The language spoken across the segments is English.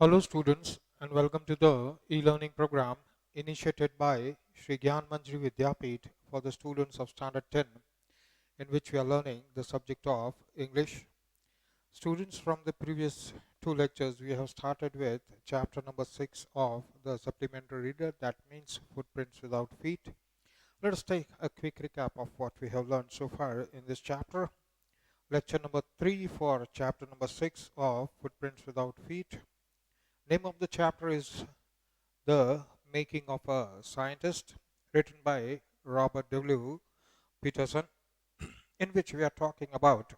Hello students and welcome to the e-learning program initiated by Sri Gyan Manjri Vidyapeeth for the students of Standard 10, in which we are learning the subject of English. Students, from the previous two lectures we have started with chapter number 6 of the supplementary reader, that means footprints without feet. Let us take a quick recap of what we have learned so far in this chapter. Lecture number 3 for chapter number 6 of footprints without feet. Name of the chapter is The Making of a Scientist, written by Robert W. Peterson, in which we are talking about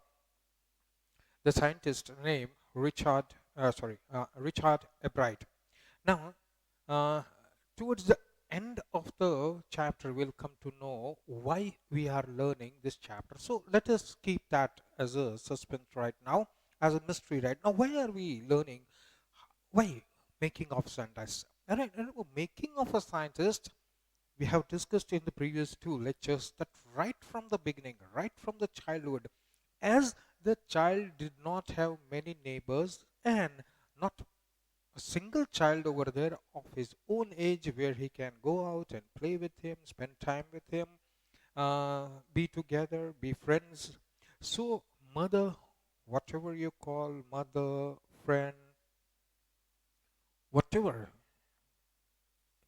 the scientist named Richard Ebright. Now, uh, towards the end of the chapter, we'll come to know why we are learning this chapter. So let us keep that as a suspense right now, as a mystery right now. Why are we learning? Why making of scientist? All right, making of a scientist, we have discussed in the previous two lectures that right from the beginning, right from the childhood, as the child did not have many neighbors and not a single child over there of his own age where he can go out and play with him, spend time with him, be together, be friends. So, mother, whatever you call mother, friend, whatever,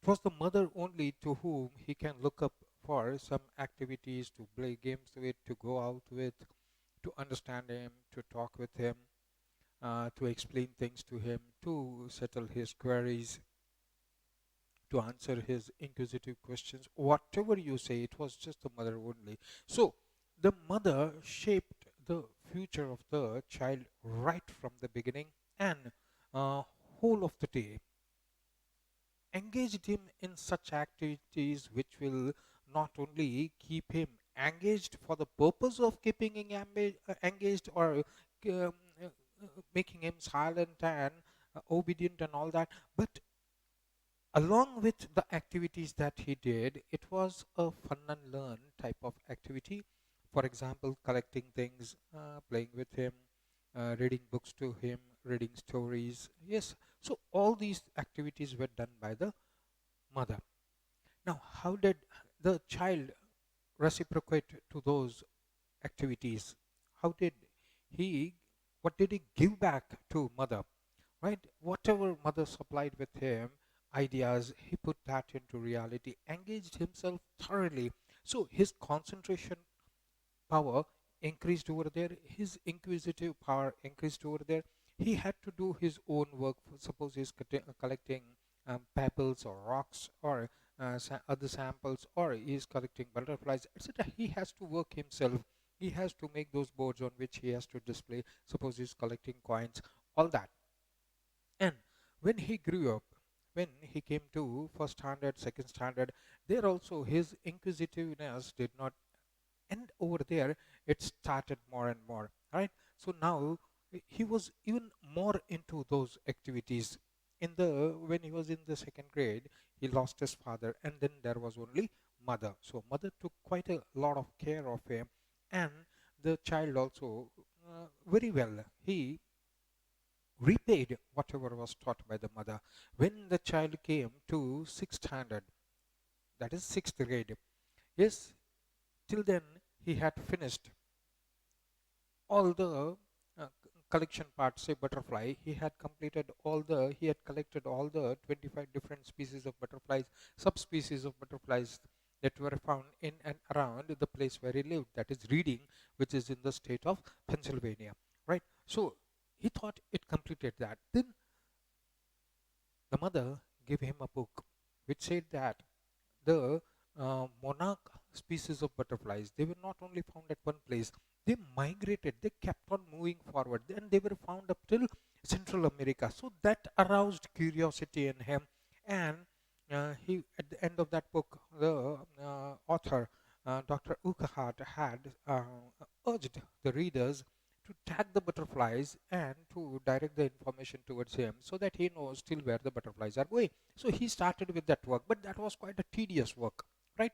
it was the mother only to whom he can look up for some activities to play games with, to go out with, to understand him, to talk with him, to explain things to him, to settle his queries, to answer his inquisitive questions. Whatever you say, it was just the mother only. So the mother shaped the future of the child right from the beginning, and uh, whole of the day engaged him in such activities which will not only keep him engaged for the purpose of keeping him engaged, or making him silent and obedient and all that, but along with the activities that he did, it was a fun and learn type of activity. For example, collecting things, playing with him, reading books to him, reading stories. Yes, so all these activities were done by the mother. Now, how did the child reciprocate to those activities? How did he, what did he give back to mother? Right? Whatever mother supplied with him, ideas, he put that into reality, engaged himself thoroughly. So his concentration power increased over there, his inquisitive power increased over there. He had to do his own work. Suppose he's collecting pebbles or rocks, or other samples, or he's collecting butterflies, etc. He has to work himself. He has to make those boards on which he has to display. Suppose he's collecting coins, all that. And when he grew up, when he came to first standard, second standard, there also his inquisitiveness did not end over there. It started more and more, right? So now he was even more into those activities. In the When he was in the second grade, he lost his father, and then there was only mother. So mother took quite a lot of care of him, and the child also, very well, he repaid whatever was taught by the mother. When the child came to sixth standard, that is sixth grade, yes, till then he had finished all the collection parts. Say butterfly, he had collected all the 25 different species of butterflies, subspecies of butterflies that were found in and around the place where he lived, that is Reading, which is in the state of Pennsylvania, right? So he thought it completed that. Then the mother gave him a book which said that the monarch species of butterflies, they were not only found at one place, they migrated, they kept on moving forward, and they were found up till Central America. So that aroused curiosity in him, and he, at the end of that book, the author, Dr. Urquhart, had urged the readers to tag the butterflies and to direct the information towards him so that he knows still where the butterflies are going. So he started with that work, but that was quite a tedious work, right?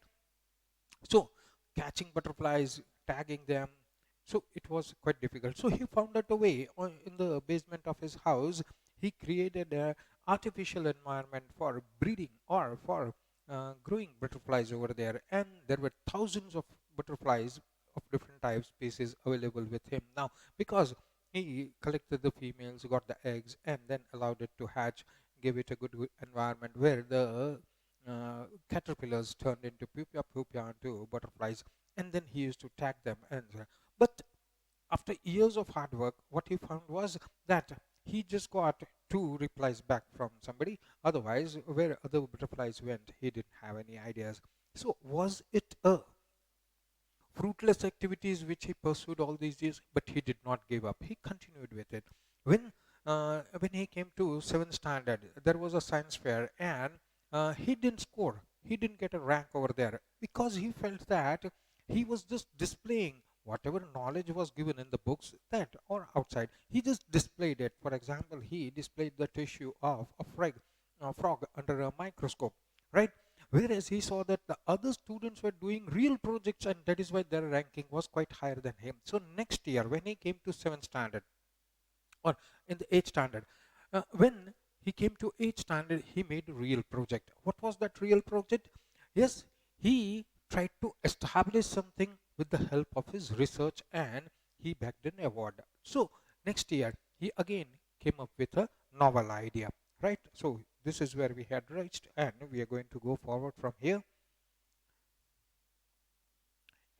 So catching butterflies, tagging them, so it was quite difficult. So he found out a way in the basement of his house. he created an artificial environment for breeding or for growing butterflies over there, and there were thousands of butterflies of different types, species available with him. Now, because he collected the females, got the eggs, and then allowed it to hatch, gave it a good environment where the caterpillars turned into pupa into butterflies, and then he used to tag them. But after years of hard work, what he found was that he just got two replies back from somebody. Otherwise, where other butterflies went, he didn't have any ideas. So, was it a fruitless activities which he pursued all these years? But he did not give up. He continued with it. When he came to seventh standard, there was a science fair, and he didn't score. He didn't get a rank over there because he felt that he was just displaying whatever knowledge was given in the books that or outside. He just displayed it. For example, he displayed the tissue of a frog under a microscope, right? Whereas he saw that the other students were doing real projects, and that is why their ranking was quite higher than him. So next year, when he came to seventh standard or in the eighth standard, when he came to eighth standard, he made a real project. What was that real project? Yes, he tried to establish something with the help of his research, and he bagged an award. So next year, he again came up with a novel idea, right? So this is where we had reached, and we are going to go forward from here.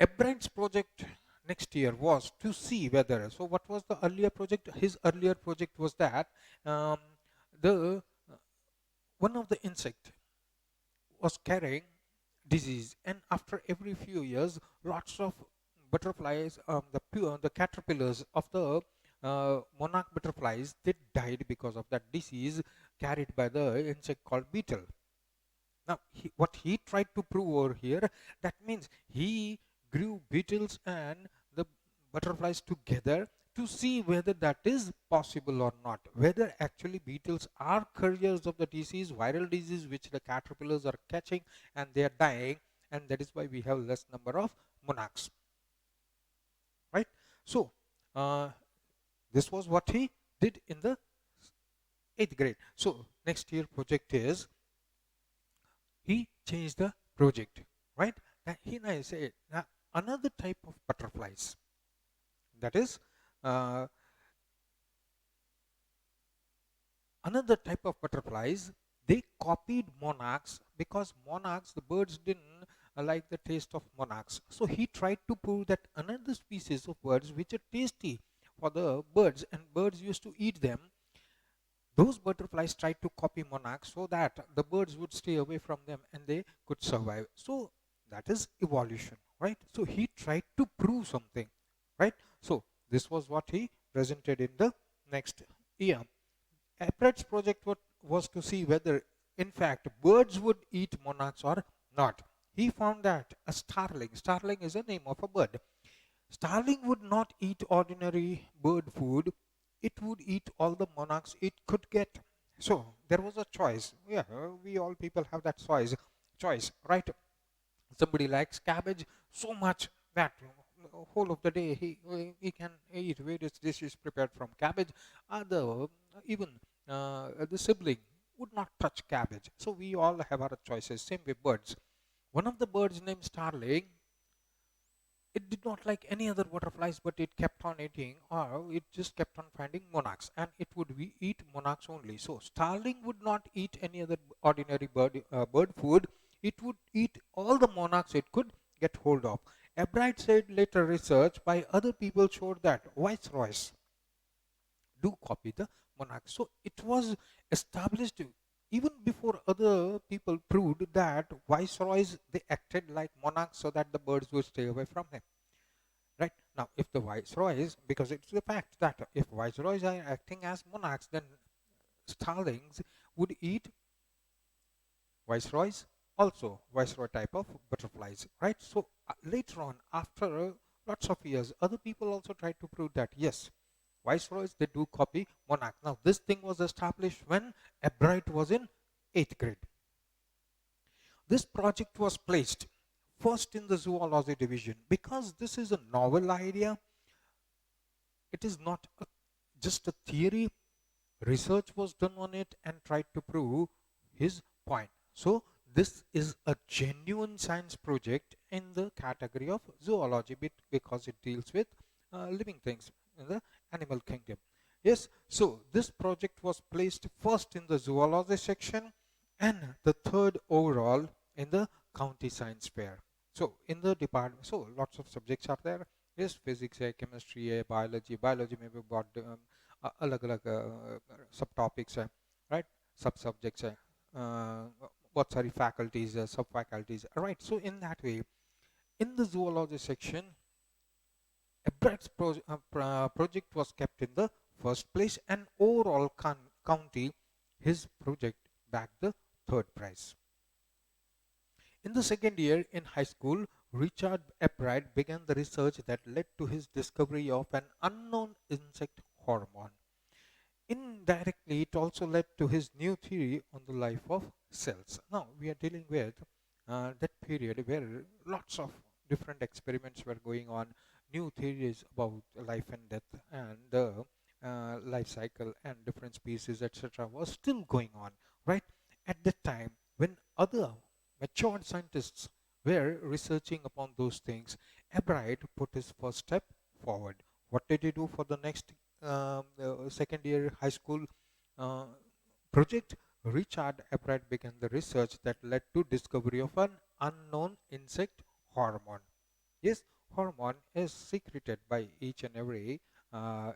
Ebrandt's project next year was to see whether, so what was the earlier project? His earlier project was that um, the one of the insect was carrying disease, and after every few years, lots of butterflies, the caterpillars of the monarch butterflies, they died because of that disease carried by the insect called beetle. Now, what he tried to prove over here, that means he grew beetles and the butterflies together to see whether that is possible or not. Whether actually beetles are carriers of the disease, viral disease, which the caterpillars are catching and they are dying, and that is why we have less number of monarchs. Right? So, this was what he did in the 8th grade. So, next year project is he changed the project, right? And he now said another type of butterflies, that is another type of butterflies, they copied monarchs because monarchs, the birds didn't like the taste of monarchs. So he tried to prove that another species of birds which are tasty for the birds and birds used to eat them, those butterflies tried to copy monarchs so that the birds would stay away from them and they could survive. So that is evolution, right? So he tried to prove something, right? So this was what he presented in the next year. Ebrandt's project was to see whether in fact birds would eat monarchs or not. He found that a starling is a name of a bird. Starling would not eat ordinary bird food, it would eat all the monarchs it could get. So there was a choice. Yeah, we all people have that choice, right? Somebody likes cabbage so much that whole of the day he can eat various dishes prepared from cabbage. Other even the sibling would not touch cabbage. So we all have our choices. Same with birds. One of the birds named starling, it did not like any other butterflies, but it kept on eating, or it just kept on finding monarchs, and it would eat monarchs only. So starling would not eat any other ordinary bird food. It would eat all the monarchs it could get hold of. Ebrandt said later research by other people showed that viceroys do copy the monarchs. So it was established even before other people proved that viceroys, they acted like monarchs so that the birds would stay away from him. Right? Now, if the viceroys, because it's the fact that if viceroys are acting as monarchs, then starlings would eat viceroys, also viceroy type of butterflies, right? So later on, after lots of years, other people also tried to prove that yes, viceroys, they do copy monarchs. Now this thing was established when Ebrandt was in 8th grade. This project was placed first in the zoology division because this is a novel idea. It is not just a theory. Research was done on it and tried to prove his point. So this is a genuine science project in the category of zoology because it deals with living things in the animal kingdom. Yes, so this project was placed first in the zoology section and the third overall in the county science fair. So in the department, so lots of subjects are there. Yes, physics है, chemistry है, biology में भी बहुत अलग-अलग subtopics है, right? Sub subjects है, बहुत सारी faculties है, sub faculties, right? So in that way, in the zoology section, Ebrard's project was kept in the first place, and overall county, his project bagged the third prize. In the second year in high school, Richard Ebrard began the research that led to his discovery of an unknown insect hormone. Indirectly, it also led to his new theory on the life of cells. Now, we are dealing with that period where lots of different experiments were going on, new theories about life and death and the life cycle and different species, etc., was still going on, right? At that time, when other matured scientists were researching upon those things, Ebrard put his first step forward. What did he do for the next second year high school uh, project? Richard Ebrard began the research that led to discovery of an unknown insect hormone. Yes, hormone is secreted by each and every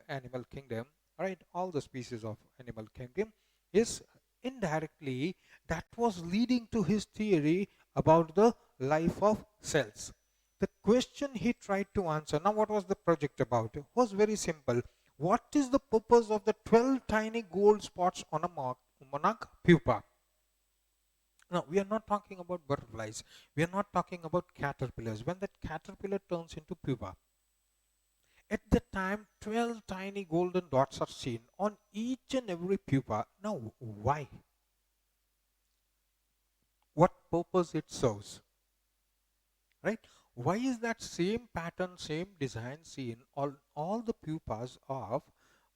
animal kingdom, right? All the species of animal kingdom. Yes, indirectly that was leading to his theory about the life of cells. The question he tried to answer, now what was the project about? It was very simple. What is the purpose of the 12 tiny gold spots on a monarch pupa? Now, we are not talking about butterflies. We are not talking about caterpillars. When that caterpillar turns into pupa, at the time 12 tiny golden dots are seen on each and every pupa. Now, why? What purpose it serves? Right? Why is that same pattern, same design seen on all the pupas of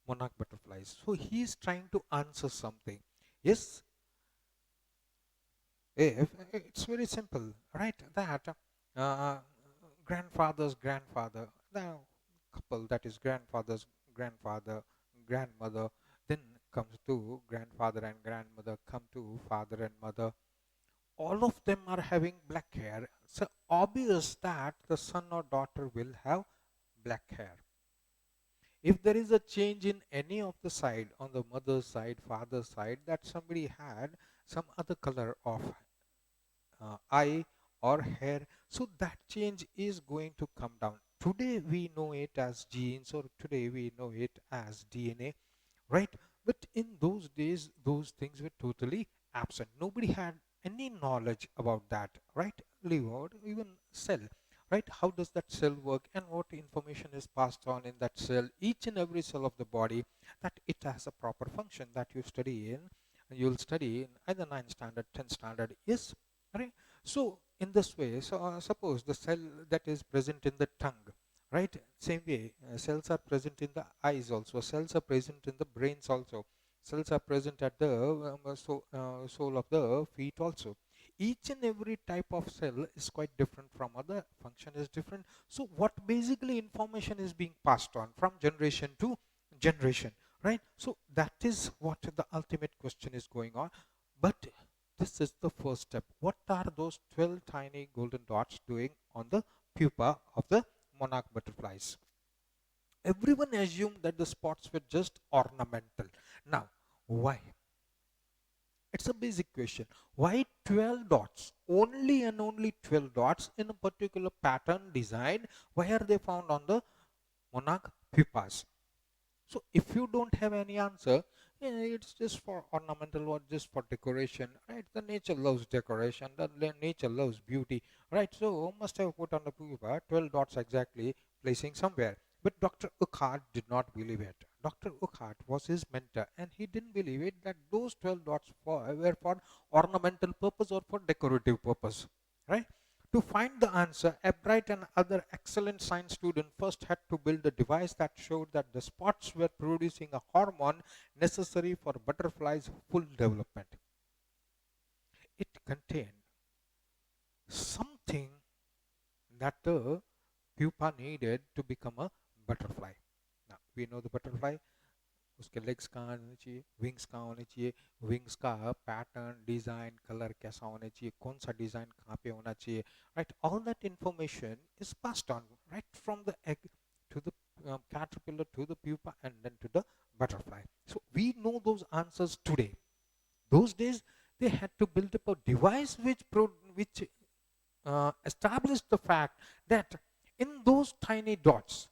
monarch butterflies? So he is trying to answer something. Yes, if it's very simple, right? That uh, grandfather's grandfather, the couple that is grandfather's grandfather, grandmother, then comes to grandfather and grandmother, come to father and mother. All of them are having black hair. So obvious that the son or daughter will have black hair. If there is a change in any of the side, on the mother's side, father's side, that somebody had some other color of eye or hair, so that change is going to come down. Today we know it as genes, or today we know it as DNA, right? But in those days those things were totally absent. Nobody had any knowledge about that, right? Leave out even cell, right? How does that cell work and what information is passed on in that cell, each and every cell of the body, that it has a proper function that you study in, you'll study in either 9th standard, 10th standard, is right. So in this way, so suppose the cell that is present in the tongue, right? Same way, cells are present in the eyes also, cells are present in the brains also, cells are present at the sole of the feet also. Each and every type of cell is quite different from other, function is different. So what basically information is being passed on from generation to generation, right? So that is what the ultimate question is going on. But this is the first step. What are those 12 tiny golden dots doing on the pupa of the monarch butterflies? Everyone assumed that the spots were just ornamental. Now, why? It's a basic question. Why 12 dots? Only and only 12 dots in a particular pattern design. Why are they found on the monarch pupas? So if you don't have any answer, it's just for ornamental or just for decoration, right? The nature loves decoration, the nature loves beauty, right? So must have put on the pupa 12 dots exactly placing somewhere. But Dr. Urquhart did not believe it. Dr. Urquhart was his mentor and he didn't believe it that those 12 dots were for ornamental purpose or for decorative purpose, right? To find the answer, Ebright and other excellent science students first had to build a device that showed that the spots were producing a hormone necessary for butterflies' full development. It contained something that the pupa needed to become a butterfly. Now, we know the butterfly, उसके legs कहाँ होने चाहिए, wings कहाँ होने चाहिए, wings का pattern, design, color कैसा होने चाहिए, कौन सा design कहाँ पे होना चाहिए, right? All that information is passed on right from the egg to the caterpillar to the pupa and then to the butterfly. So we know those answers today. Those days they had to build up a device which established the fact that in those tiny dots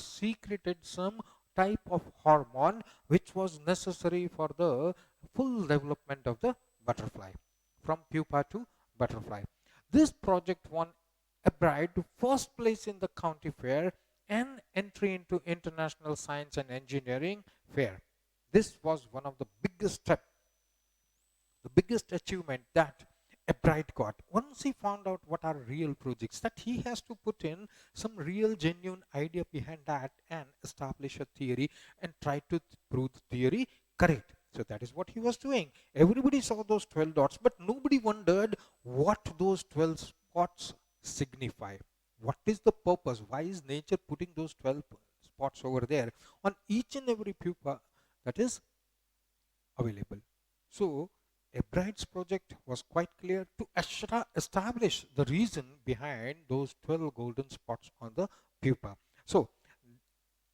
secreted some type of hormone which was necessary for the full development of the butterfly from pupa to butterfly. This project won Ebride to first place in the county fair and entry into international science and engineering fair. This was one of the biggest steps, the biggest achievement that a bright got. Once he found out what are real projects, that he has to put in some real genuine idea behind that and establish a theory and try to prove the theory correct. So that is what he was doing. Everybody saw those 12 dots, but nobody wondered what those 12 spots signify. What is the purpose? Why is nature putting those 12 spots over there on each and every pupa that is available? So Ebright's project was quite clear to establish the reason behind those 12 golden spots on the pupa. So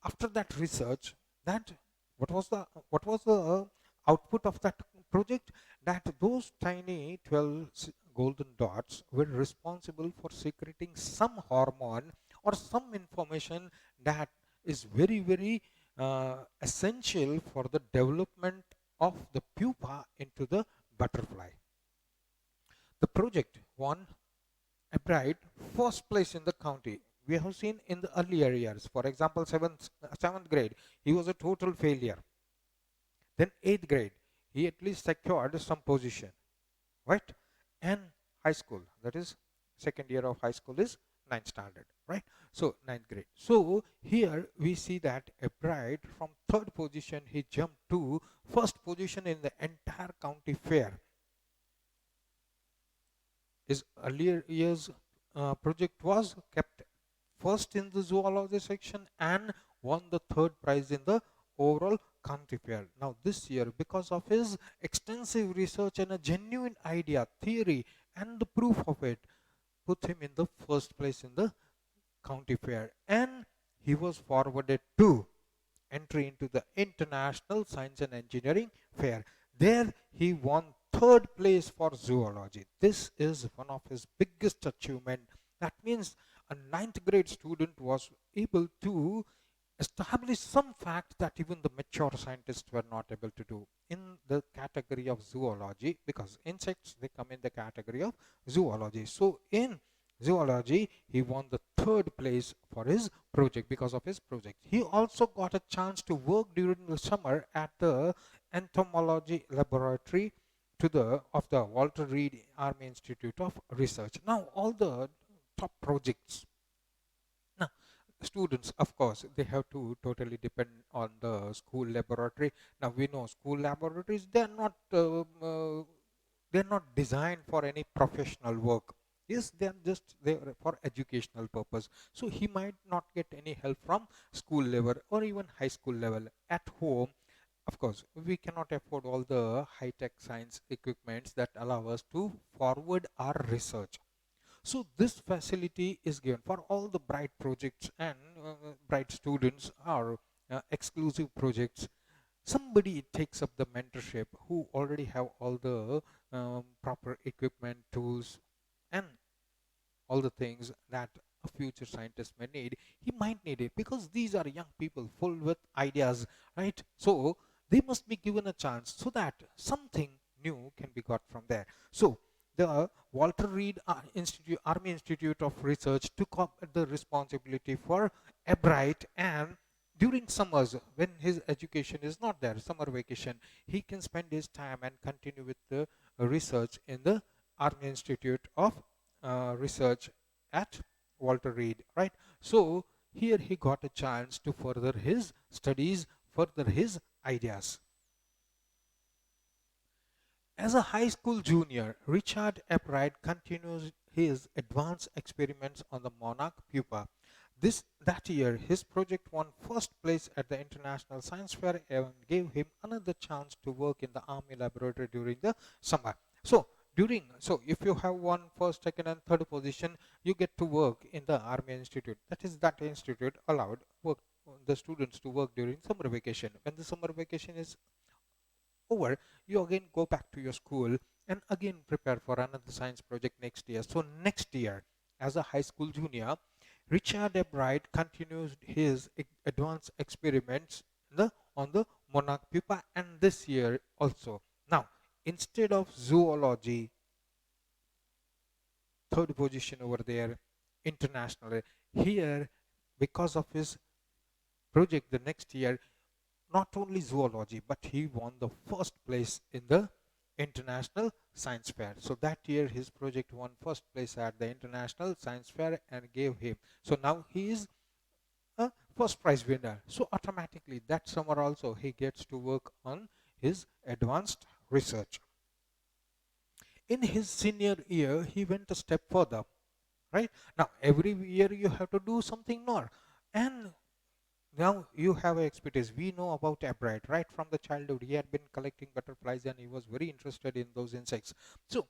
after that research, that what was the output of that project? That those tiny 12 golden dots were responsible for secreting some hormone or some information that is very essential for the development of the pupa into the butterfly. The project won Ebride first place in the county. We have seen in the earlier years, for example, seventh grade, he was a total failure. Then 8th grade, he at least secured some position, right? And high school, that is second year of high school is 9th standard, right? So 9th grade. So here we see that Ebride from 3rd position, he jumped to 1st position in the entire county fair. His earlier years project was kept first in the zoology section and won the 3rd prize in the overall county fair. Now this year, because of his extensive research and a genuine idea, theory and the proof of it, put him in the 1st place in the county fair, and he was forwarded to entry into the International Science and Engineering Fair. There he won 3rd place for zoology. This is one of his biggest achievement. That means a 9th grade student was able to establish some fact that even the mature scientists were not able to do in the category of zoology, because insects, they come in the category of zoology. So in zoology, he won the 3rd place for his project because of his project. He also got a chance to work during the summer at the entomology laboratory of the Walter Reed Army Institute of Research. Now all the top projects. Now students, of course, they have to totally depend on the school laboratory. Now we know school laboratories, they're not designed for any professional work. Yes, they are just there for educational purpose. So he might not get any help from school level or even high school level. At home, of course, we cannot afford all the high-tech science equipments that allow us to forward our research. So this facility is given for all the bright projects and bright students or exclusive projects. Somebody takes up the mentorship who already have all the proper equipment, tools, and all the things that a future scientist may need. He might need it because these are young people full with ideas, right? So they must be given a chance so that something new can be got from there. So the Walter Reed Institute, Army Institute of Research took up the responsibility for Ebright, and during summers when his education is not there, summer vacation, he can spend his time and continue with the research in the Army Institute of research at Walter Reed, right? So here he got a chance to further his studies, further his ideas. As a high school junior, Richard Eppright continues his advanced experiments on the monarch pupa. That year, his project won first place at the International Science Fair and gave him another chance to work in the Army laboratory during the summer. So if you have won first, second, and third position, you get to work in the Army Institute. That institute allowed the students to work during summer vacation. When the summer vacation is over, you again go back to your school and again prepare for another science project next year. So next year, as a high school junior, Richard Eppright continues his advanced experiments on the monarch pupa, and this year also. Now, instead of zoology, third position over there internationally, here, because of his project the next year, not only zoology, but he won the first place in the International Science Fair. So that year his project won first place at the International Science Fair and gave him. So now he is a first prize winner. So automatically that summer also he gets to work on his advanced research. In his senior year, he went a step further, right? Now every year you have to do something more. And now you have expertise. We know about Eppright, right? From the childhood, he had been collecting butterflies and he was very interested in those insects. So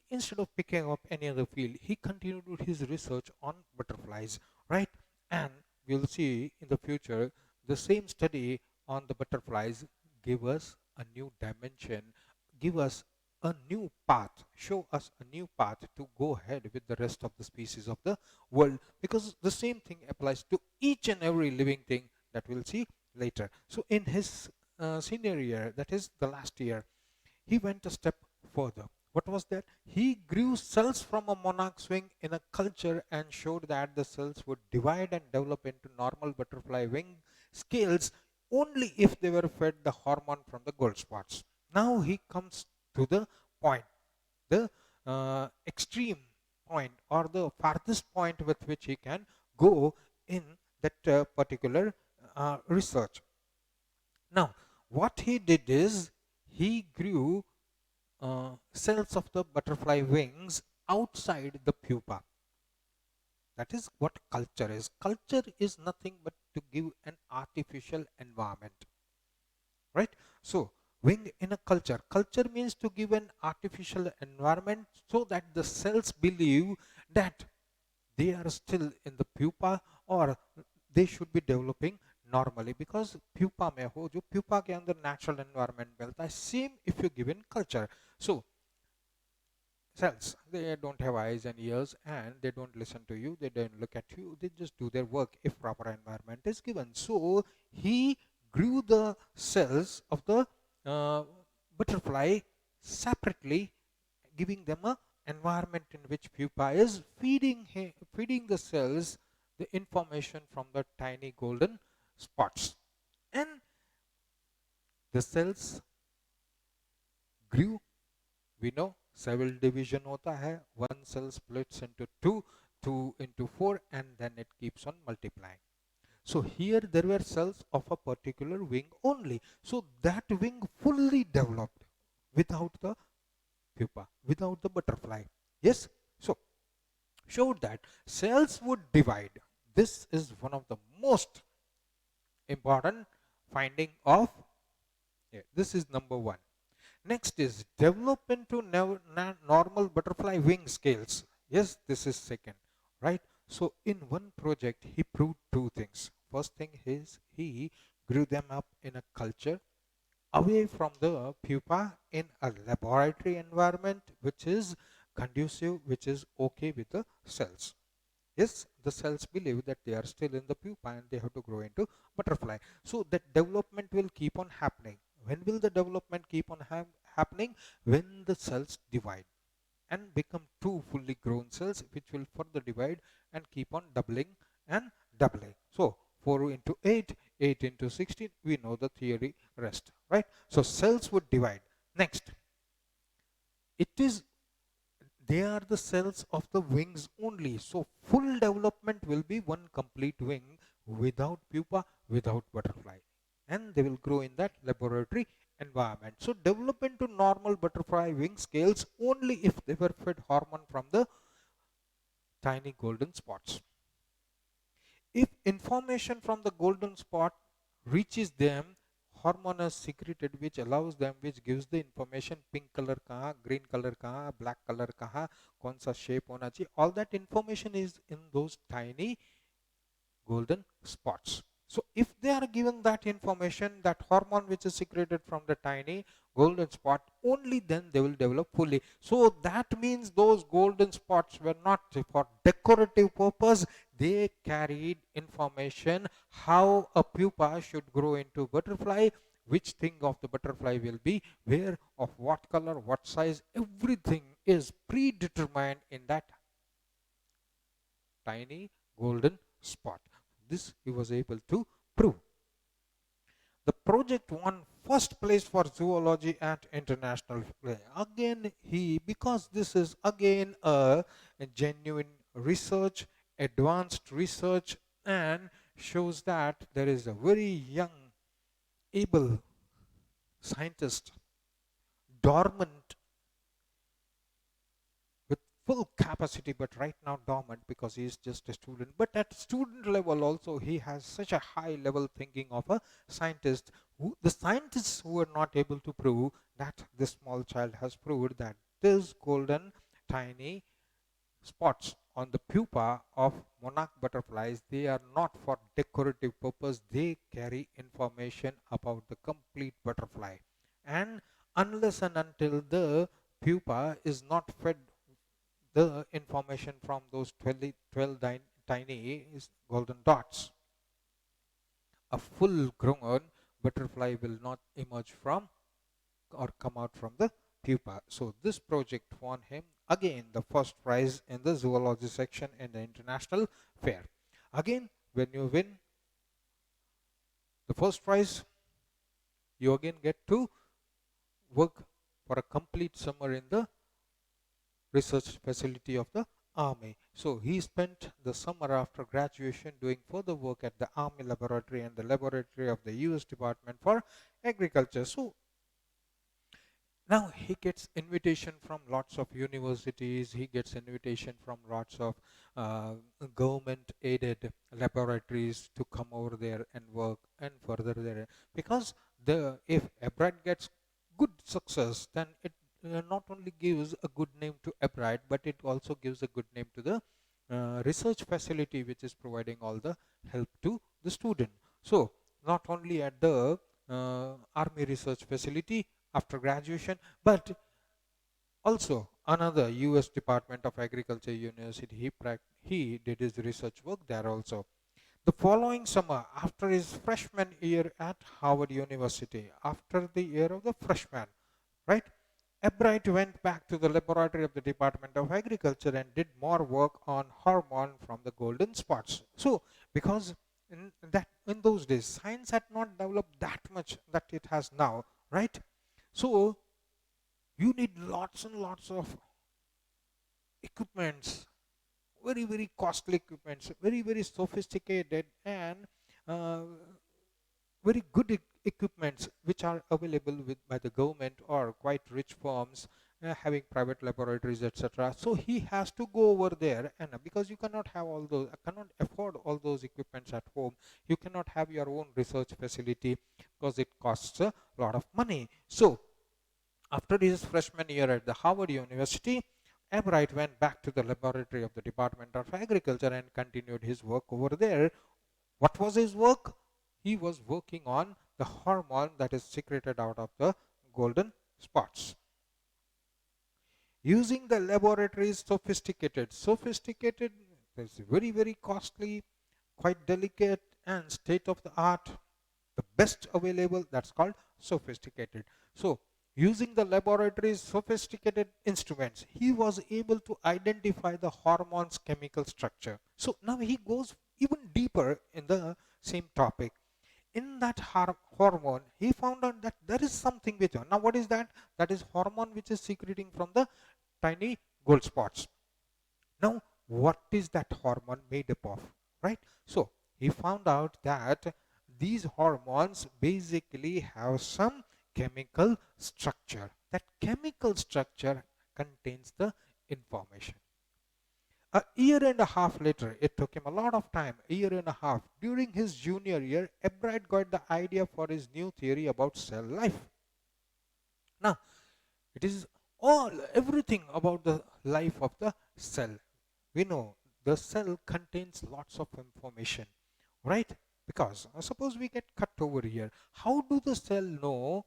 instead of picking up any other field, he continued his research on butterflies, right? And we'll see in the future the same study on the butterflies give us a new dimension, give us a new path, show us a new path to go ahead with the rest of the species of the world, because the same thing applies to each and every living thing that we'll see later. So in his senior year, that is the last year, he went a step further. What was that? He grew cells from a monarch's wing in a culture and showed that the cells would divide and develop into normal butterfly wing scales only if they were fed the hormone from the gold spots. Now he comes to the point, the extreme point or the farthest point with which he can go in that particular research. Now, what he did is he grew cells of the butterfly wings outside the pupa. That is what culture is. Culture is nothing but to give an artificial environment, right? So wing in a culture, culture means to give an artificial environment so that the cells believe that they are still in the pupa or they should be developing normally, because pupa mein ho jo pupa ke andar natural environment milta hai, same if you give in culture. So cells, they don't have eyes and ears and they don't listen to you, they don't look at you, they just do their work if proper environment is given. So he grew the cells of the uh, butterfly separately, giving them a environment in which pupa is feeding the cells the information from the tiny golden spots, and the cells grew. We know cell division hota hai, one cell splits into two, two into four, and then it keeps on multiplying. So here there were cells of a particular wing only. So that wing fully developed without the pupa, without the butterfly. Yes. So showed that cells would divide. This is one of the most important finding of, yeah, this is number one. Next is develop into normal butterfly wing scales. Yes, this is second, right? So in one project, he proved two things. First thing is he grew them up in a culture away from the pupa in a laboratory environment, which is conducive, which is okay with the cells. Yes, the cells believe that they are still in the pupa and they have to grow into butterfly. So that development will keep on happening. When will the development keep on happening? When the cells divide and become two fully grown cells, which will further divide and keep on doubling and doubling. So 4 into 8, 8 into 16, we know the theory rest, right? So cells would divide. Next, it is They are the cells of the wings only. So full development will be one complete wing without pupa, without butterfly. And they will grow in that laboratory environment. So development to normal butterfly wing scales only if they were fed hormone from the tiny golden spots. If information from the golden spot reaches them, hormone is secreted which allows them, which gives the information pink color kaha, green color kaha, black color kaha, kaun sa shape hona chahiye. All that information is in those tiny golden spots. So if they are given that information, that hormone which is secreted from the tiny golden spot, only then they will develop fully. So that means those golden spots were not for decorative purpose. They carried information how a pupa should grow into butterfly, which thing of the butterfly will be, where, of what color, what size, everything is predetermined in that tiny golden spot. This he was able to prove. The project won first place for zoology at international play. Again, because this is again a genuine research, advanced research, and shows that there is a very young, able scientist, dormant with full capacity, but right now dormant because he is just a student. But at student level also, he has such a high level thinking of a scientist. The scientists who are not able to prove that this small child has proved that this golden tiny spots on the pupa of monarch butterflies, they are not for decorative purpose. They carry information about the complete butterfly. And unless and until the pupa is not fed the information from those 12 tiny golden dots, a full grown butterfly will not emerge from or come out from the pupa. So this project won him again the first prize in the zoology section in the international fair. Again, when you win the first prize, you again get to work for a complete summer in the research facility of the army. So he spent the summer after graduation doing further work at the army laboratory and the laboratory of the US Department for Agriculture. So now he gets invitation from lots of universities, he gets invitation from lots of uh, government aided laboratories to come over there and work and further there, because the if Ebride gets good success, then it not only gives a good name to Ebride, but it also gives a good name to the research facility which is providing all the help to the student. So not only at the army research facility after graduation, but also another US Department of Agriculture University, he did his research work there also. The following summer, after his freshman year at Harvard University, after the year of the freshman, right, Ebright went back to the laboratory of the Department of Agriculture and did more work on hormone from the golden spots. So, because in those days, science had not developed that much that it has now, right? So, you need lots and lots of equipments, very costly equipments, very sophisticated and uh, very good equipments which are available by the government or quite rich firms having private laboratories, etc. So he has to go over there, and because you cannot have all those, cannot afford all those equipments at home, you cannot have your own research facility because it costs a lot of money. So after his freshman year at the Harvard University, Ebright went back to the laboratory of the Department of Agriculture and continued his work over there. What was his work? He was working on the hormone that is secreted out of the golden spots. Using the laboratory's sophisticated, it's very costly, quite delicate and state of the art, the best available, that's called sophisticated. So using the laboratory's sophisticated instruments, he was able to identify the hormone's chemical structure. So now he goes even deeper in the same topic. In that hormone, he found out that there is something which, now what is that? That is hormone which is secreting from the tiny gold spots. Now, what is that hormone made up of, right? So he found out that these hormones basically have some chemical structure. That chemical structure contains the information. A year and a half later, it took him a lot of time, a year and a half. During his junior year, Ebright got the idea for his new theory about cell life. Now, it is everything about the life of the cell. We know the cell contains lots of information, right? Because suppose we get cut over here. How do the cell know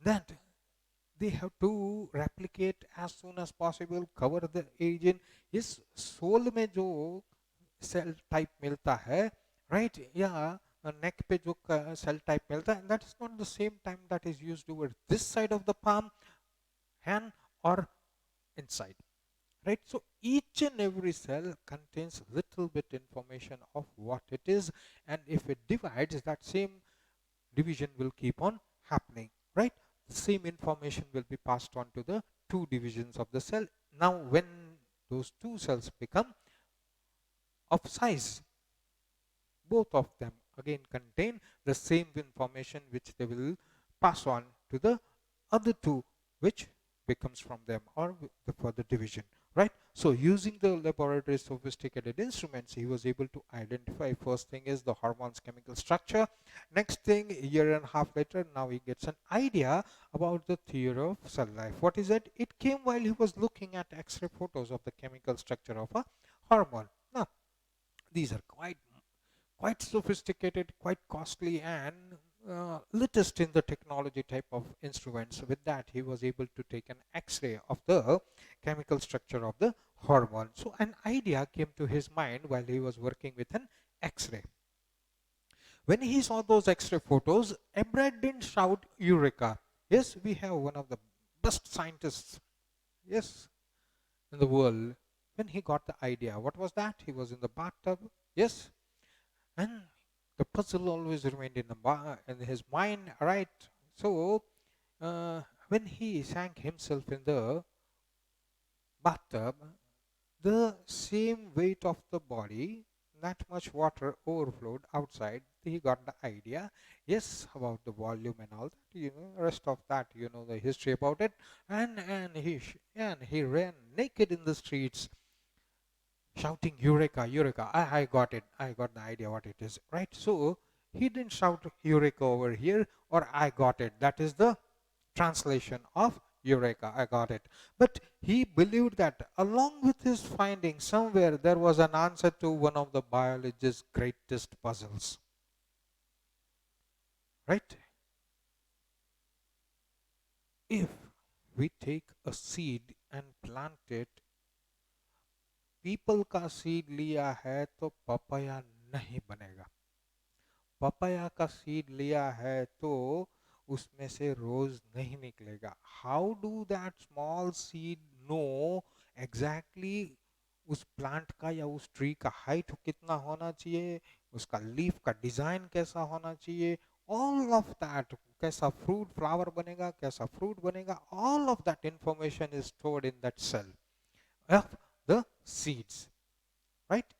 that they have to replicate as soon as possible, cover the agent? इस soul में जो cell type मिलता है, right? या neck पे जो cell type मिलता है, that is not the same time that is used over this side of the palm, hand, or inside, right? So each and every cell contains little bit information of what it is, and if it divides, that same division will keep on happening, right? The same information will be passed on to the two divisions of the cell. Now when those two cells become of size, both of them again contain the same information which they will pass on to the other two, which becomes from them, or the further division, right? So using the laboratory sophisticated instruments, he was able to identify, first thing is the hormones chemical structure. Next thing, a year and a half later, now he gets an idea about the theory of cell life. What is it? It came while he was looking at X-ray photos of the chemical structure of a hormone. Now these are quite sophisticated, quite costly, and latest in the technology type of instruments. With that, he was able to take an X-ray of the chemical structure of the hormone. So an idea came to his mind while he was working with an X-ray. When he saw those X-ray photos, Ebrard didn't shout "Eureka!" Yes, we have one of the best scientists, yes, in the world. When he got the idea, what was that? He was in the bathtub, yes, and the puzzle always remained in his mind, right? So when he sank himself in the bathtub, the same weight of the body, that much water overflowed outside. He got the idea, yes, about the volume and all that, rest of that, the history about it. And he ran naked in the streets, shouting "Eureka, Eureka!" I got it. I got the idea what it is, right? So he didn't shout "Eureka" over here, or "I got it." That is the translation of "Eureka." I got it. But he believed that along with his findings, somewhere there was an answer to one of the biologist's greatest puzzles, right? If we take a seed and plant it, people का seed लिया है तो papaya नहीं बनेगा, papaya का seed लिया है तो उसमें से रोज नहीं निकलेगा. How do that small seed know exactly उस प्लांट का या उस ट्री का हाइट कितना होना चाहिए, उसका लीफ का डिजाइन कैसा होना चाहिए, ऑल ऑफ दैट, कैसा फ्रूट फ्लावर बनेगा, कैसा फ्रूट बनेगा, all of that information is stored in that cell of the seeds, right?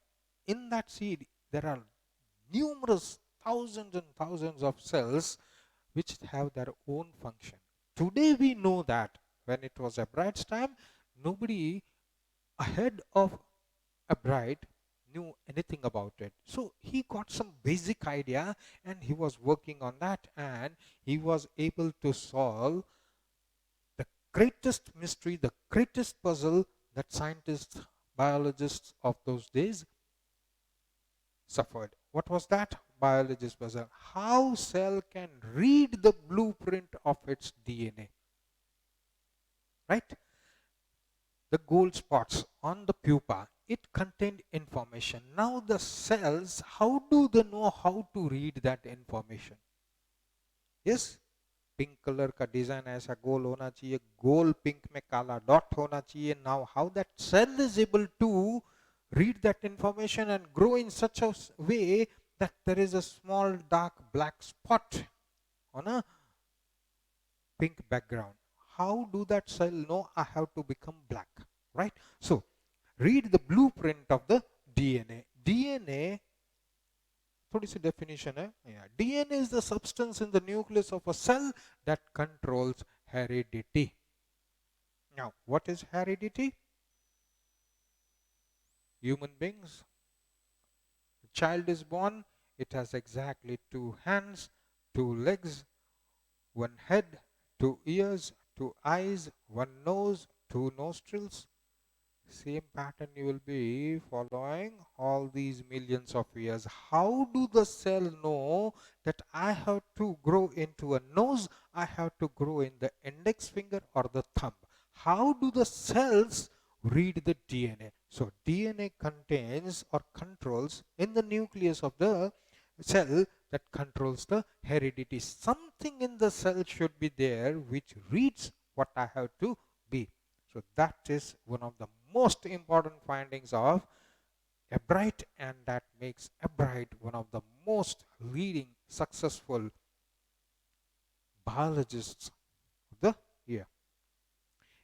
In that seed there are numerous thousands and thousands of cells which have their own function. Today we know that. When it was Ebrard's time, nobody ahead of Ebrard knew anything about it. So he got some basic idea and he was working on that, and he was able to solve the greatest mystery, the greatest puzzle that scientists, biologists of those days suffered. What was that? Biologist puzzle. How cell can read the blueprint of its DNA, right? The gold spots on the pupa, it contained information. Now the cells, how do they know how to read that information? Yes, pink colour का design ऐसा गोल होना चाहिए, गोल pink में काला dot होना चाहिए. Now how that cell is able to read that information and grow in such a way that there is a small dark black spot on a pink background. How do that cell know I have to become black, right? So read the blueprint of the DNA. DNA, what is the definition? Yeah. DNA is the substance in the nucleus of a cell that controls heredity. Now, what is heredity? Human beings, the child is born, it has exactly 2 hands, 2 legs, 1 head, 2 ears, 2 eyes, 1 nose, 2 nostrils. Same pattern you will be following all these millions of years. How do the cell know that I have to grow into a nose, I have to grow in the index finger or the thumb? How do the cells read the DNA? So DNA contains or controls in the nucleus of the cell that controls the heredity. Something in the cell should be there which reads what I have to be. So that is one of the most important findings of Ebright, and that makes Ebright one of the most leading successful biologists of the year.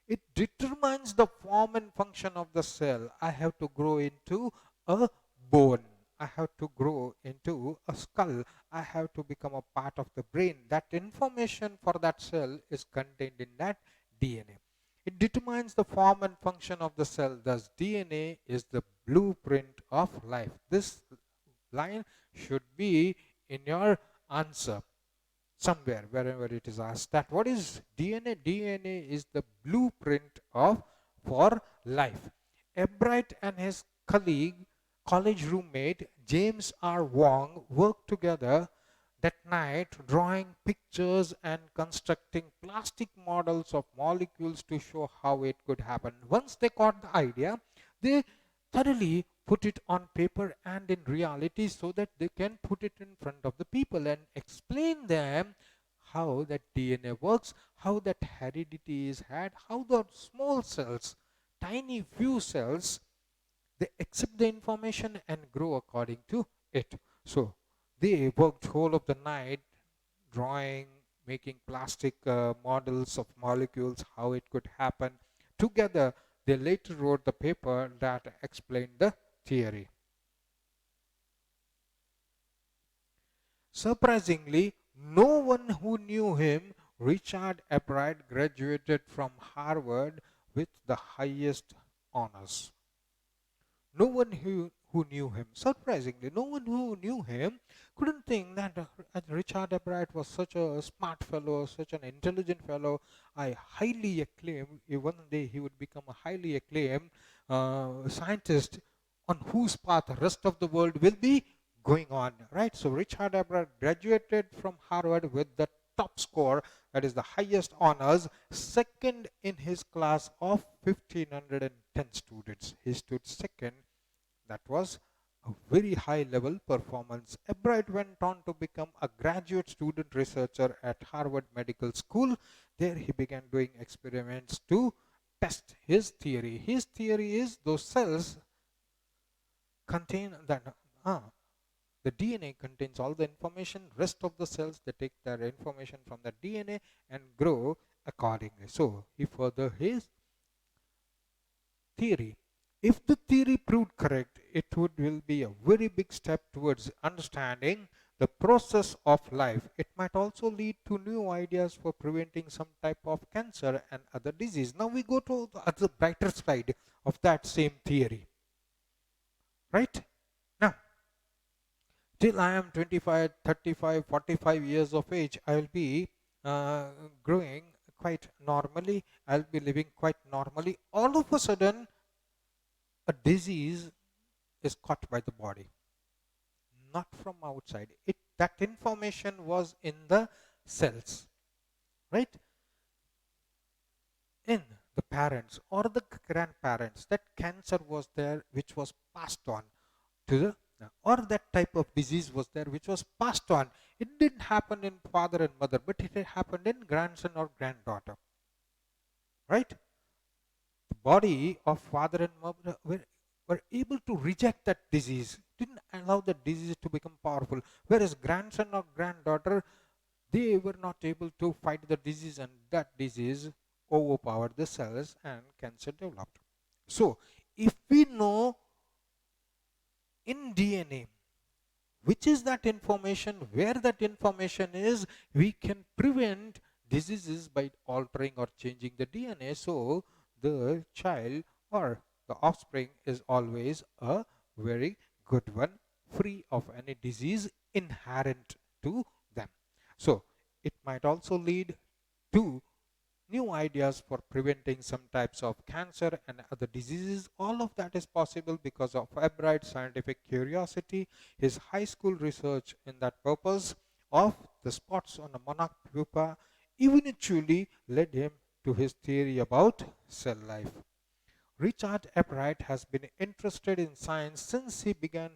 It determines the form and function of the cell. I have to grow into a bone. I have to grow into a skull. I have to become a part of the brain. That information for that cell is contained in that DNA. It determines the form and function of the cell. Thus, DNA is the blueprint of life. This line should be in your answer somewhere, wherever it is asked that what is DNA? DNA is the blueprint of for life. Ebright and his college roommate James R. Wong worked together that night drawing pictures and constructing plastic models of molecules to show how it could happen. Once they got the idea, they thoroughly put it on paper and in reality so that they can put it in front of the people and explain them how that DNA works, how that heredity is had, how the small cells, tiny few cells, they accept the information and grow according to it. So they worked whole of the night drawing, making plastic models of molecules, how it could happen. Together, they later wrote the paper that explained the theory. Surprisingly, no one who knew him, Richard Ebright, graduated from Harvard with the highest honors. No one who knew him, surprisingly, no one who knew him couldn't think that Richard Ebright was such a smart fellow, such an intelligent fellow. I highly acclaimed, one day he would become a highly acclaimed scientist on whose path the rest of the world will be going on, right? So Richard Ebright graduated from Harvard with the top score, that is the highest honors, second in his class of 1510 students. He stood second. That was a very high level performance. Ebright went on to become a graduate student researcher at Harvard Medical School. There he began doing experiments to test his theory. His theory is those cells contain that the DNA contains all the information. Rest of the cells, they take their information from the DNA and grow accordingly. So he further his theory. If the theory proved correct, it will be a very big step towards understanding the process of life. It might also lead to new ideas for preventing some type of cancer and other disease. Now we go to the other brighter side of that same theory. Right? Now, till I am 25, 35, 45 years of age, I will be growing quite normally. I'll be living quite normally. All of a sudden, a disease is caught by the body, not from outside. That information was in the cells, right? In the parents or the grandparents, that cancer was there, which was passed on to the or that type of disease was there which was passed on. It didn't happen in father and mother, but it happened in grandson or granddaughter, right? The body of father and mother were able to reject that disease, didn't allow the disease to become powerful, whereas grandson or granddaughter, they were not able to fight the disease, and that disease overpower the cells and cancer developed. So if we know in DNA which is that information, where that information is, we can prevent diseases by altering or changing the DNA. So the child or the offspring is always a very good one, free of any disease inherent to them. So it might also lead to new ideas for preventing some types of cancer and other diseases. All of that is possible because of Ebrard's scientific curiosity, his high school research in that purpose of the spots on a monarch pupa eventually led him to his theory about cell life. Richard Ebrard has been interested in science since he began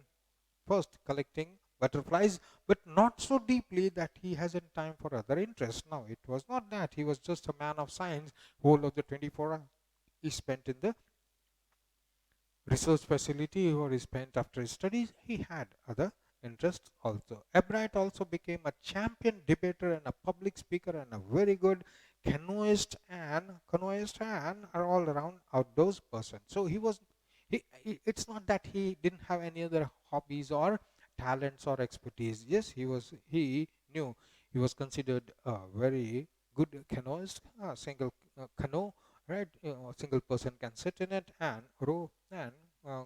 first collecting butterflies, but not so deeply that he hasn't time for other interests. Now, it was not that. He was just a man of science. Whole of the 24 hours he spent in the research facility or he spent after his studies. He had other interests also. Ebrard also became a champion debater and a public speaker and a very good canoeist and are all around outdoors person. So it's not that he didn't have any other hobbies or talents or expertise. Yes, he knew he was considered a very good canoeist, a single canoe, right? A single person can sit in it and row and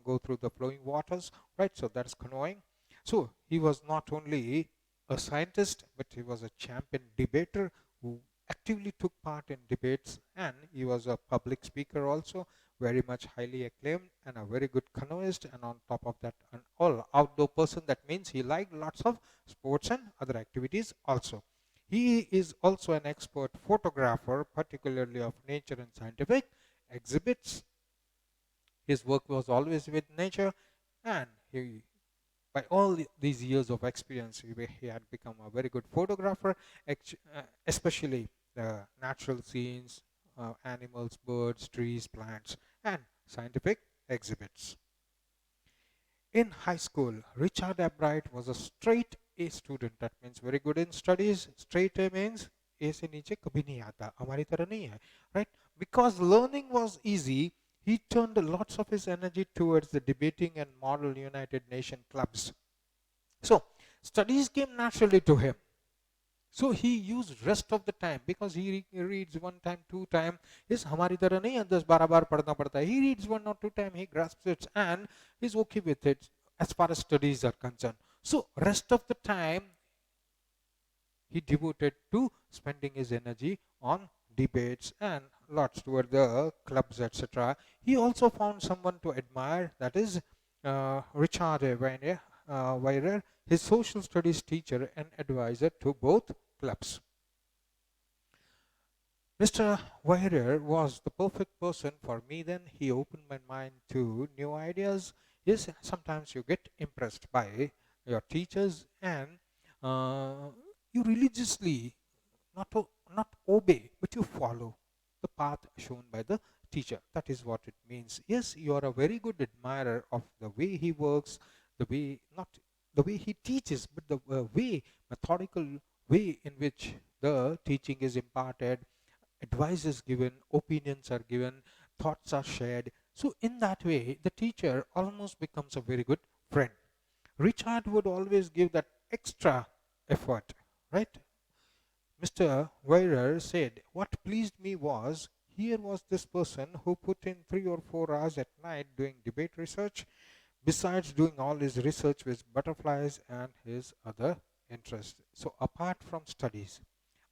go through the flowing waters, right? So that's canoeing. So he was not only a scientist, but he was a champion debater who actively took part in debates, and he was a public speaker also, very much highly acclaimed, and a very good canoeist, and on top of that, an all outdoor person. That means he liked lots of sports and other activities also. He is also an expert photographer, particularly of nature and scientific exhibits. His work was always with nature, and by all these years of experience, he had become a very good photographer, especially the natural scenes, animals, birds, trees, plants, and scientific exhibits. In high school, Richard Ebrard was a straight A student. That means very good in studies. Straight A means A से नीचे कभी नहीं आता, हमारी तरह नहीं है, right? Because learning was easy, he turned lots of his energy towards the debating and model United Nations clubs. So studies came naturally to him. So he used rest of the time because he reads one time, two time. Yes, हमारी तरह नहीं है 10-12 बार पढ़ना पड़ता है. He reads one or two time, he grasps it and is okay with it as far as studies are concerned. So rest of the time he devoted to spending his energy on debates and lots toward the clubs, etc. He also found someone to admire, that is Richard Weyher, his social studies teacher and advisor to both clubs. Mr. Weyher was the perfect person for me then. He opened my mind to new ideas. Yes, sometimes you get impressed by your teachers and uh, you religiously not obey, but you follow the path shown by the teacher. That is what it means. Yes, you are a very good admirer of the way he works, the way not the way he teaches, but the way methodical way in which the teaching is imparted, advice is given, opinions are given, thoughts are shared. So in that way, the teacher almost becomes a very good friend. Richard would always give that extra effort, right? Mr. Weyher said, what pleased me was, here was this person who put in 3 or 4 hours at night doing debate research, besides doing all his research with butterflies and his other interests. So apart from studies,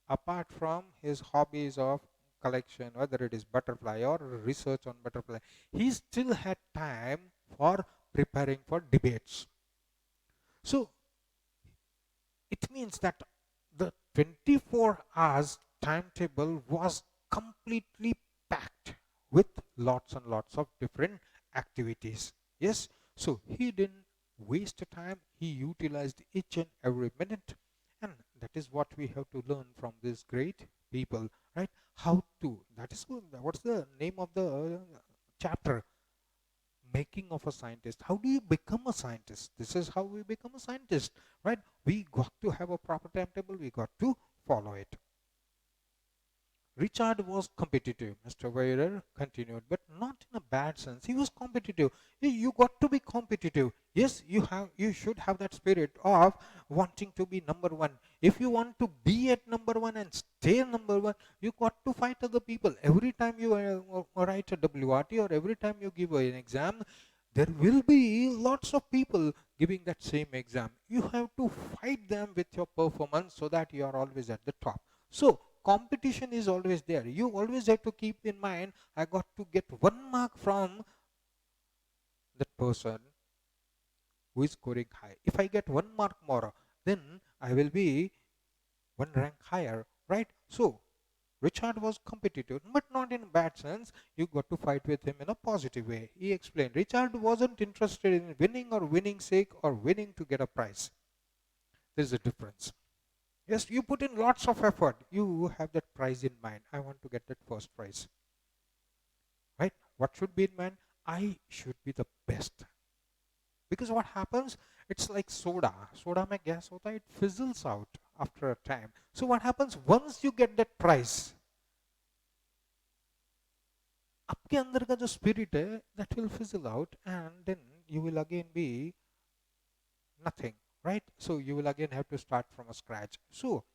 apart from his hobbies of collection, whether it is butterfly or research on butterfly, he still had time for preparing for debates. So it means that the 24 hours timetable was completely packed with lots and lots of different activities. Yes, so he didn't waste time, he utilized each and every minute, and that is what we have to learn from these great people, right? How to, that is what's the name of the chapter, making of a scientist. How do you become a scientist? This is how we become a scientist, right? We got to have a proper timetable, we got to follow it. Richard was competitive, Mr. Weyer continued, but not in a bad sense. He was competitive. You got to be competitive. Yes, you should have that spirit of wanting to be number one. If you want to be at number one and stay number one, you got to fight other people. Every time you write a WRT or every time you give an exam, there will be lots of people giving that same exam. You have to fight them with your performance so that you are always at the top. So competition is always there. You always have to keep in mind, I got to get 1 mark from that person who is scoring high. If I get 1 mark more, then I will be 1 rank higher, right? So Richard was competitive, but not in a bad sense. You got to fight with him in a positive way. He explained Richard wasn't interested in winning or winning sake or winning to get a prize. There's a difference. Yes, you put in lots of effort. You have that prize in mind. I want to get that first prize. Right? What should be in mind? I should be the best. Because what happens? It's like soda. Soda mein gas hota hai, it fizzles out after a time. So what happens? Once you get that prize, आपके अंदर का जो spirit है, that will fizzle out and then you will again be nothing, right? So you will again have to start from a scratch. So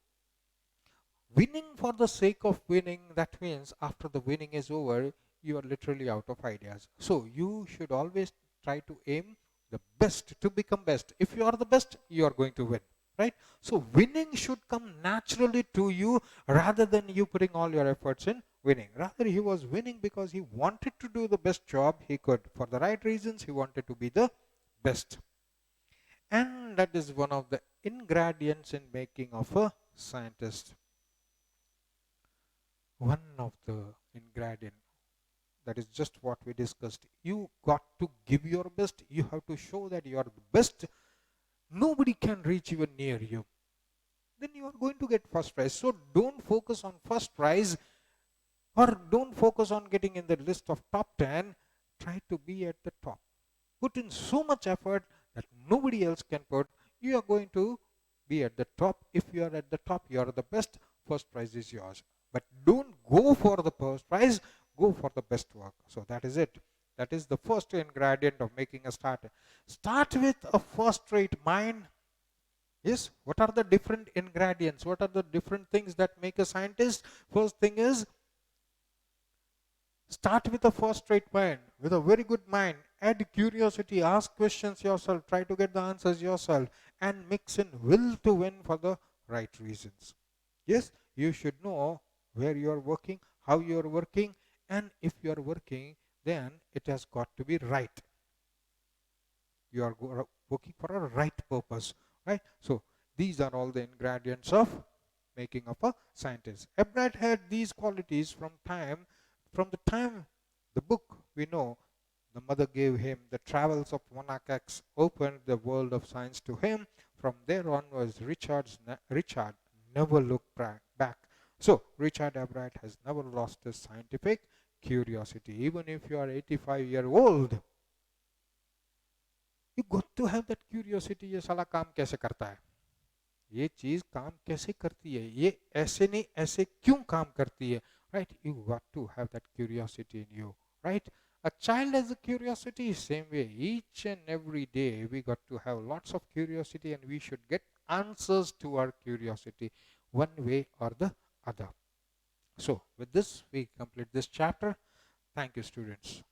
winning for the sake of winning, that means after the winning is over, you are literally out of ideas. So you should always try to aim the best to become best. If you are the best, you are going to win, right? So winning should come naturally to you rather than you putting all your efforts in winning. Rather, he was winning because he wanted to do the best job he could. For the right reasons, he wanted to be the best. And that is one of the ingredients in making of a scientist. One of the ingredient, that is just what we discussed. You got to give your best. You have to show that you are the best. Nobody can reach even near you. Then you are going to get first prize. So don't focus on first prize or don't focus on getting in the list of top 10. Try to be at the top. Put in so much effort that nobody else can put. You are going to be at the top. If you are at the top, you are the best. First prize is yours. But don't go for the first prize. Go for the best work. So that is it. That is the first ingredient of making a start. Start with a first-rate mind. Yes, what are the different ingredients? What are the different things that make a scientist? First thing is, start with a first-rate mind, with a very good mind. Add curiosity, ask questions yourself, try to get the answers yourself, and mix in will to win for the right reasons. Yes, you should know where you are working, how you are working, and if you are working, then it has got to be right. You are working for a right purpose, right? So these are all the ingredients of making of a scientist. Ebrard had these qualities from the time the book we know the mother gave him. The travels of Monacax opened the world of science to him. From there onwards, Richard never looked back. So Richard Ebrard has never lost his scientific curiosity. Even if you are 85-year-old, you got to have that curiosity. ये साला काम कैसे करता है, ये चीज काम कैसे करती है, ये ऐसे नहीं ऐसे क्यों काम करती है, right? You got to have that curiosity in you, right? A child has a curiosity, same way. Each and every day we got to have lots of curiosity and we should get answers to our curiosity one way or the other. So with this we complete this chapter. Thank you, students.